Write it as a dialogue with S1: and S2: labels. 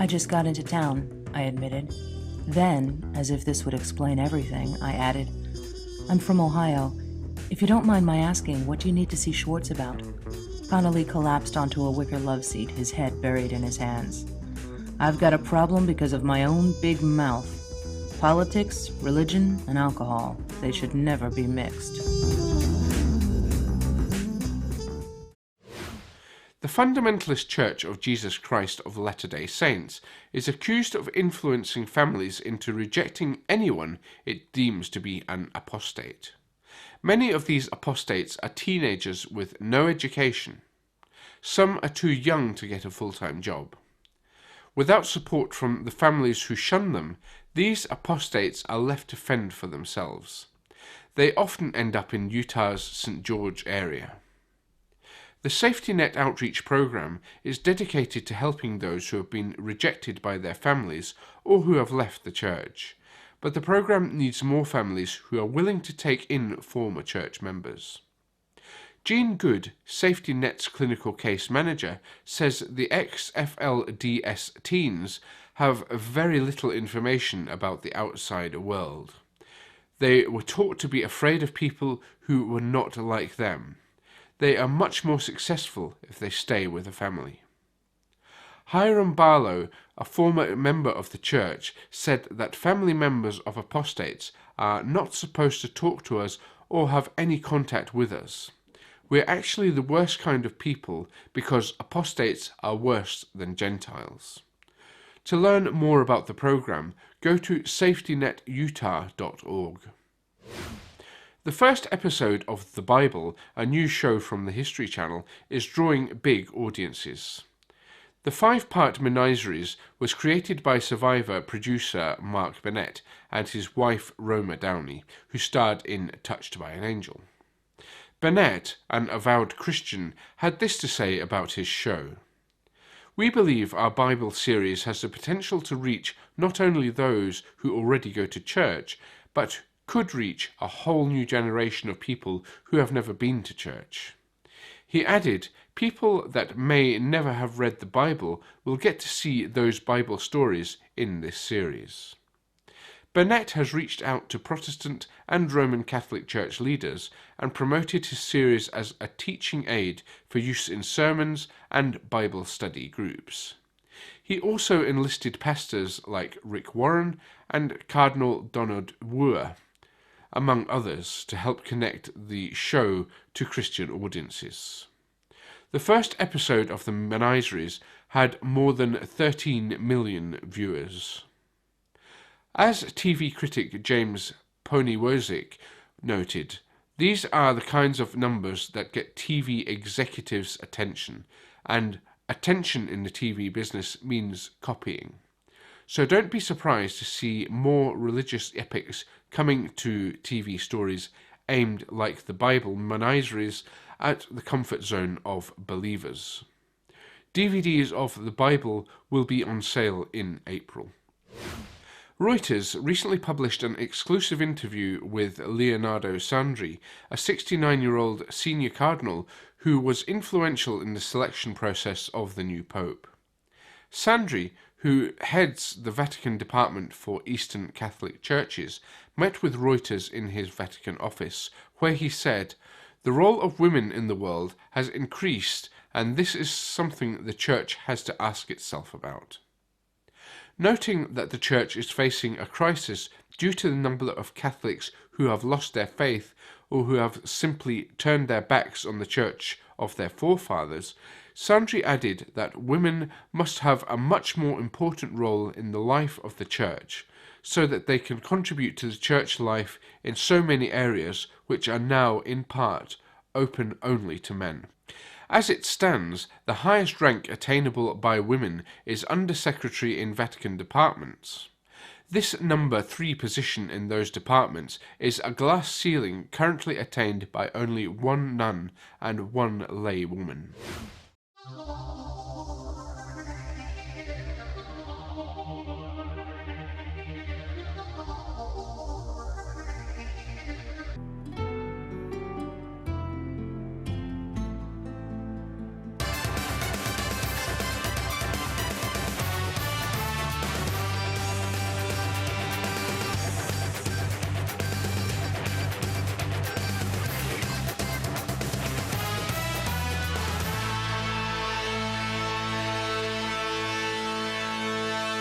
S1: I just got into town, I admitted. Then, as if this would explain everything, I added, I'm from Ohio. If you don't mind my asking, what do you need to see Schwartz about? Connolly collapsed onto a wicker love seat, his head buried in his hands. I've got a problem because of my own big mouth. Politics, religion, and alcohol. They should never be mixed.
S2: The Fundamentalist Church of Jesus Christ of Latter-day Saints is accused of influencing families into rejecting anyone it deems to be an apostate. Many of these apostates are teenagers with no education. Some are too young to get a full-time job. Without support from the families who shun them, these apostates are left to fend for themselves. They often end up in Utah's St. George area. The Safety Net Outreach Program is dedicated to helping those who have been rejected by their families or who have left the church. But the program needs more families who are willing to take in former church members. Jean Good, Safety Net's clinical case manager, says the ex-FLDS teens have very little information about the outside world. They were taught to be afraid of people who were not like them. They are much more successful if they stay with a family. Hiram Barlow, a former member of the church, said that family members of apostates are not supposed to talk to us or have any contact with us. We're actually the worst kind of people because apostates are worse than Gentiles. To learn more about the program, go to safetynetutah.org. The first episode of The Bible, a new show from the History Channel, is drawing big audiences. The 5-part miniseries was created by Survivor producer Mark Burnett and his wife Roma Downey, who starred in Touched by an Angel. Burnett, an avowed Christian, had this to say about his show. We believe our Bible series has the potential to reach not only those who already go to church, but could reach a whole new generation of people who have never been to church. He added, people that may never have read the Bible will get to see those Bible stories in this series. Burnett has reached out to Protestant and Roman Catholic Church leaders and promoted his series as a teaching aid for use in sermons and Bible study groups. He also enlisted pastors like Rick Warren and Cardinal Donald Wuer, among others, to help connect the show to Christian audiences. The first episode of the miniseries had more than 13 million viewers. As TV critic James Poniewozik noted, these are the kinds of numbers that get TV executives' attention, and attention in the TV business means copying. So don't be surprised to see more religious epics coming to TV stories aimed like the Bible miniseries at the comfort zone of believers. DVDs of the Bible will be on sale in April. Reuters recently published an exclusive interview with Leonardo Sandri, a 69-year-old senior cardinal who was influential in the selection process of the new pope. Sandri, who heads the Vatican Department for Eastern Catholic Churches, met with Reuters in his Vatican office, where he said, "The role of women in the world has increased, and this is something the Church has to ask itself about." Noting that the Church is facing a crisis due to the number of Catholics who have lost their faith or who have simply turned their backs on the Church of their forefathers, Sandri added that women must have a much more important role in the life of the Church, so that they can contribute to the Church life in so many areas which are now, in part, open only to men. As it stands, the highest rank attainable by women is Undersecretary in Vatican departments. This number 3 position in those departments is a glass ceiling currently attained by only one nun and one lay woman.